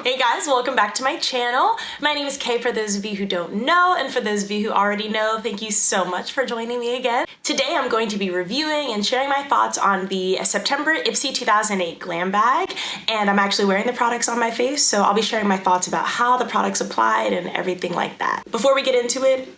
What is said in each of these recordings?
Hey guys, welcome back to my channel. My name is Kay for those of you who don't know, and for those of you who already know, thank you so much for joining me again. Today I'm going to be reviewing and sharing my thoughts on the September Ipsy 2008 Glam Bag, and I'm actually wearing the products on my face, so I'll be sharing my thoughts about how the products applied and everything like that. Before we get into it,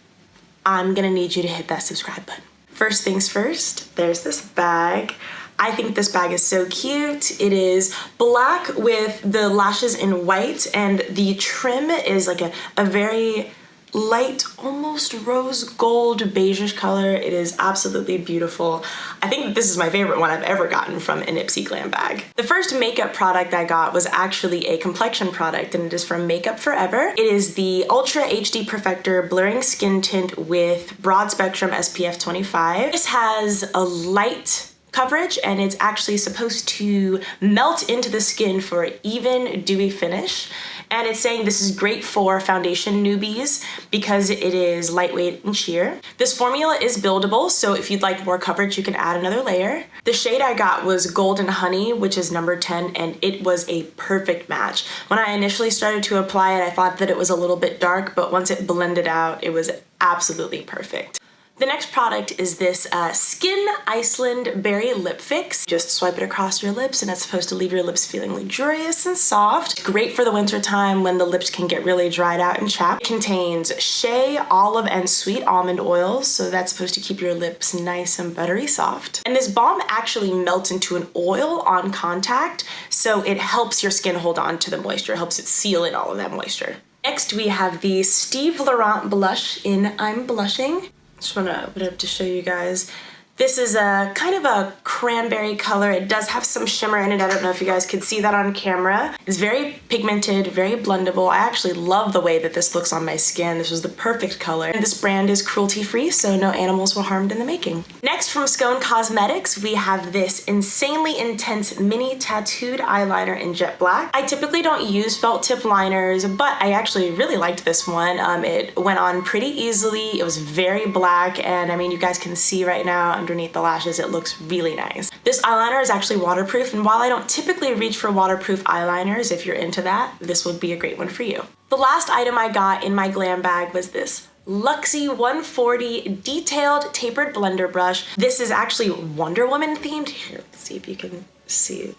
I'm gonna need you to hit that subscribe button. First things first, there's this bag. I think this bag is so cute. It is black with the lashes in white, and the trim is like a very light, almost rose gold beigeish color. It is absolutely beautiful. I think this is my favorite one I've ever gotten from an Ipsy Glam Bag. The first makeup product I got was actually a complexion product, and it is from Makeup Forever. It is the Ultra HD Perfector Blurring Skin Tint with Broad Spectrum SPF 25. This has a light coverage, and it's actually supposed to melt into the skin for an even dewy finish. And it's saying this is great for foundation newbies because it is lightweight and sheer. This formula is buildable, so if you'd like more coverage, you can add another layer. The shade I got was Golden Honey, which is number 10, and it was a perfect match. When I initially started to apply it, I thought that it was a little bit dark, but once it blended out, it was absolutely perfect. The next product is this SKYN ICELAND Berry LipFix. Just swipe it across your lips and it's supposed to leave your lips feeling luxurious and soft. Great for the winter time when the lips can get really dried out and chapped. It contains shea, olive, and sweet almond oils, so that's supposed to keep your lips nice and buttery soft. And this balm actually melts into an oil on contact, so it helps your skin hold on to the moisture, helps it seal in all of that moisture. Next we have the Steve Laurent blush in I'm Blushing. Just want to put it up to show you guys. This is a kind of a cranberry color. It does have some shimmer in it. I don't know if you guys could see that on camera. It's very pigmented, very blendable. I actually love the way that this looks on my skin. This was the perfect color. And this brand is cruelty-free, so no animals were harmed in the making. Next, from SKONE Cosmetics, we have this insanely intense mini tattooed eyeliner in jet black. I typically don't use felt tip liners, but I actually really liked this one. It went on pretty easily. It was very black, and I mean, you guys can see right now underneath the lashes, it looks really nice. This eyeliner is actually waterproof, and while I don't typically reach for waterproof eyeliners, if you're into that, this would be a great one for you. The last item I got in my glam bag was this LUXIE 140 Detailed Tapered Blender Brush. This is actually Wonder Woman themed. Here, let's see if you can see it.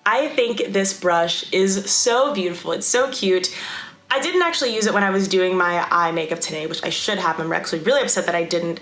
I think this brush is so beautiful. It's so cute. I didn't actually use it when I was doing my eye makeup today, which I should have. I'm actually really upset that I didn't.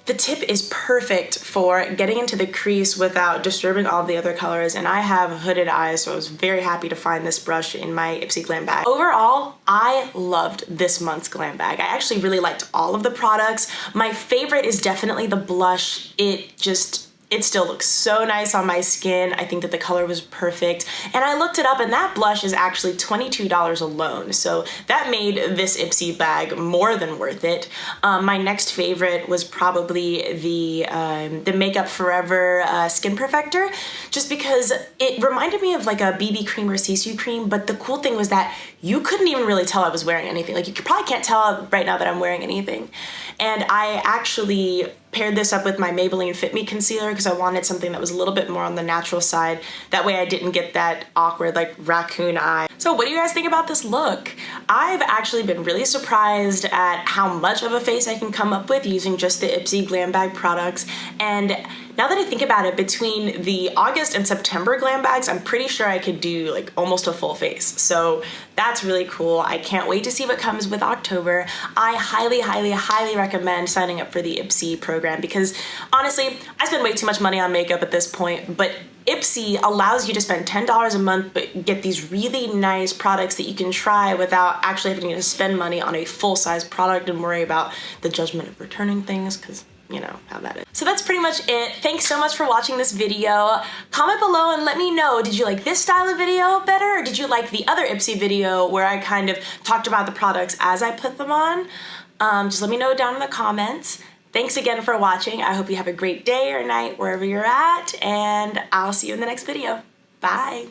The tip is perfect for getting into the crease without disturbing all the other colors, and I have hooded eyes, so I was very happy to find this brush in my Ipsy Glam Bag. Overall, I loved this month's Glam Bag. I actually really liked all of the products. My favorite is definitely the blush. It still looks so nice on my skin. I think that the color was perfect. And I looked it up, and that blush is actually $22 alone. So that made this Ipsy bag more than worth it. My next favorite was probably the Makeup Forever Skin Perfector, just because it reminded me of like a BB cream or CC cream, but the cool thing was that you couldn't even really tell I was wearing anything. Like, you probably can't tell right now that I'm wearing anything. And I actually paired this up with my Maybelline Fit Me concealer because I wanted something that was a little bit more on the natural side. That way I didn't get that awkward like raccoon eye. So what do you guys think about this look? I've actually been really surprised at how much of a face I can come up with using just the Ipsy Glam Bag products. And now that I think about it, between the August and September Glam Bags, I'm pretty sure I could do like almost a full face. So that's really cool. I can't wait to see what comes with October. I highly, highly, highly recommend signing up for the Ipsy program because honestly, I spend way too much money on makeup at this point, but Ipsy allows you to spend $10 a month but get these really nice products that you can try without actually having to spend money on a full-size product and worry about the judgment of returning things, because you know how that is. So that's pretty much it. Thanks so much for watching this video. Comment below and let me know, did you like this style of video better, or did you like the other Ipsy video where I kind of talked about the products as I put them on? Just let me know down in the comments. Thanks again for watching. I hope you have a great day or night wherever you're at, and I'll see you in the next video. Bye.